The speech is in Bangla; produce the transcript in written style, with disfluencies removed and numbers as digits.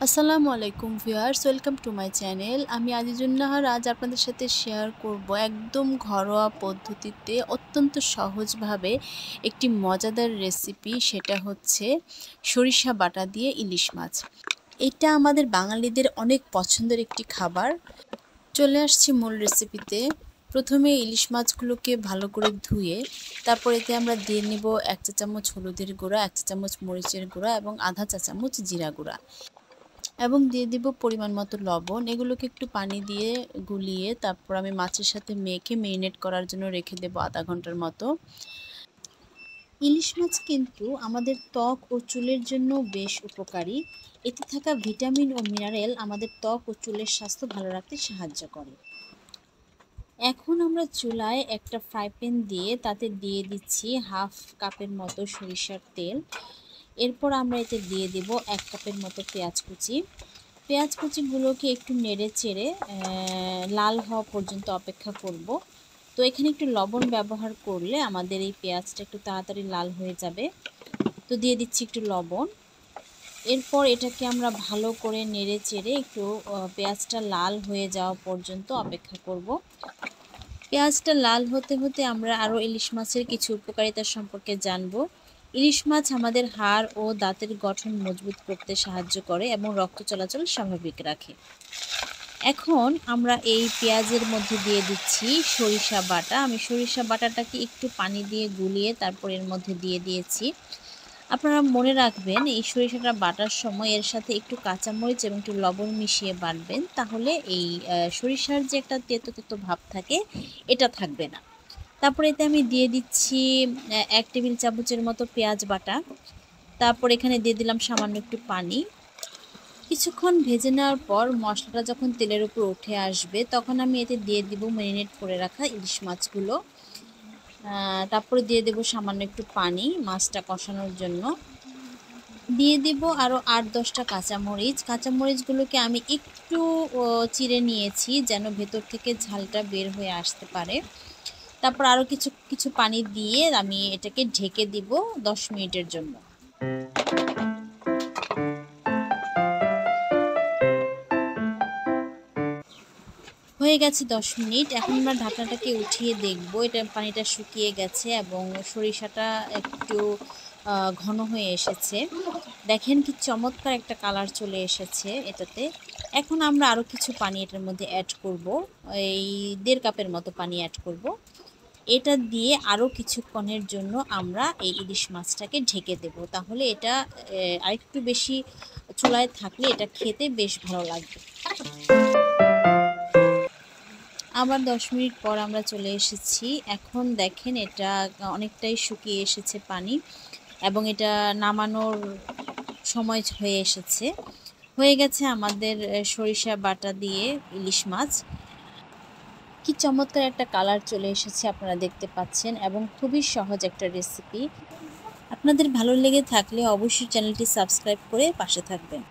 আসসালামু আলাইকুম viewers, welcome to my channel. আমি আজিজুন্নাহার। আজ আপনাদের সাথে শেয়ার করব একদম ঘরোয়া পদ্ধতিতে অত্যন্ত সহজভাবে একটি মজাদার রেসিপি। সেটা হচ্ছে সরিষা বাটা দিয়ে ইলিশ মাছ। এটা আমাদের বাঙালিদের অনেক পছন্দের একটি খাবার। চলে আসছি মূল রেসিপিতে। প্রথমে ইলিশ মাছগুলোকে ভালো করে ধুয়ে তারপর এতে আমরা দিয়ে নিব 1 চা চামচ হলুদের গুঁড়া, 1 চা চামচ মরিচের গুঁড়া এবং আধা চা চামচ জিরা গুঁড়া এবং দিয়ে দিব পরিমাণ মতো লবণ। এগুলোকে একটু পানি দিয়ে গুলিয়ে তারপর আমি মাছের সাথে মেখে মেরিনেট করার জন্য রেখে দেব আধা ঘন্টার মতো। ইলিশ মাছ কিন্তু আমাদের ত্বক ও চুলের জন্য বেশ উপকারী। এতে থাকা ভিটামিন ও মিনারেল আমাদের ত্বক ও চুলের স্বাস্থ্য ভালো রাখতে সাহায্য করে। এখন আমরা চুলায় একটা ফ্রাই প্যান দিয়ে তাতে দিয়ে দিচ্ছি হাফ কাপের মতো সরিষার তেল। এরপর আমরা এতে দিয়ে দেব 1 কাপের মতো পেঁয়াজ কুচি। পেঁয়াজ কুচিগুলোকে একটু নেড়ে চেড়ে লাল হওয়া পর্যন্ত অপেক্ষা করব। তো এখানে একটু লবণ ব্যবহার করলে আমাদের এই পেঁয়াজটা একটু তাড়াতাড়ি লাল হয়ে যাবে। তো দিয়ে দিচ্ছি একটু লবণ। এরপর এটাকে আমরা ভালো করে নেড়ে চেড়ে একটু পেঁয়াজটা লাল হয়ে যাওয়া পর্যন্ত অপেক্ষা করব। পেঁয়াজটা লাল হতে হতে আমরা আরও ইলিশ মাছের কিছু উপকারিতা সম্পর্কে জানব। ইলিশ মাছ আমাদের হাড় ও দাঁতের গঠন মজবুত করতে সাহায্য করে এবং রক্ত চলাচল স্বাভাবিক রাখে। এখন আমরা এই পেঁয়াজের মধ্যে দিয়ে দিচ্ছি সরিষা বাটা। আমি সরিষা বাটাটাকে একটু পানি দিয়ে গুলিয়ে তারপর এর মধ্যে দিয়ে দিয়েছি। আপনারা মনে রাখবেন এই সরিষাটা বাটার সময় এর সাথে একটু কাঁচামরিচ এবং একটু লবণ মিশিয়ে বাটবেন, তাহলে এই সরিষার যে একটা তেতো তেতো ভাব থাকে এটা থাকবে না। তারপরে এতে আমি দিয়ে দিচ্ছি 1 টেবিল চামচের মতো পেঁয়াজ বাটা। তারপর এখানে দিয়ে দিলাম সামান্য একটু পানি। কিছুক্ষণ ভেজে নেওয়ার পর মশলাটা যখন তেলের উপর উঠে আসবে তখন আমি এতে দিয়ে দিব ম্যারিনেট করে রাখা ইলিশ মাছগুলো। তারপরে দিয়ে দেব সামান্য একটু পানি মাছটা কষানোর জন্য। দিয়ে দিব আরও 8-10টা কাঁচামরিচ। কাঁচামরিচগুলোকে আমি একটু চিড়ে নিয়েছি যেন ভেতর থেকে ঝালটা বের হয়ে আসতে পারে। তারপর আরও কিছু পানি দিয়ে আমি এটাকে ঢেকে দিব 10 মিনিটের জন্য। হয়ে গেছে 10 মিনিট। এখন আমরা ঢাকনাটাকে উঠিয়ে দেখব এটা পানিটা শুকিয়ে গেছে এবং সরিষাটা একটু ঘন হয়ে এসেছে। দেখেন কি চমৎকার একটা কালার চলে এসেছে এটাতে। এখন আমরা আরও কিছু পানি এটার মধ্যে অ্যাড করব। এই 1.5 কাপের মতো পানি অ্যাড করব। এটা দিয়ে আরও কিছুক্ষণের জন্য আমরা এই ইলিশ মাছটাকে ঢেকে দেব, তাহলে এটা আরেকটু বেশি চুলায় থাকলে এটা খেতে বেশ ভালো লাগবে। আবার 10 মিনিট পর আমরা চলে এসেছি। এখন দেখেন এটা অনেকটাই শুকিয়ে এসেছে পানি এবং এটা নামানোর সময় হয়ে এসেছে। হয়ে গেছে আমাদের সরিষা বাটা দিয়ে ইলিশ মাছ। কি চমৎকার একটা কালার চলে এসেছে আপনারা দেখতে পাচ্ছেন এবং খুবই সহজ একটা রেসিপি। আপনাদের ভালো লেগে থাকলে অবশ্যই চ্যানেলটি সাবস্ক্রাইব করে পাশে থাকবেন।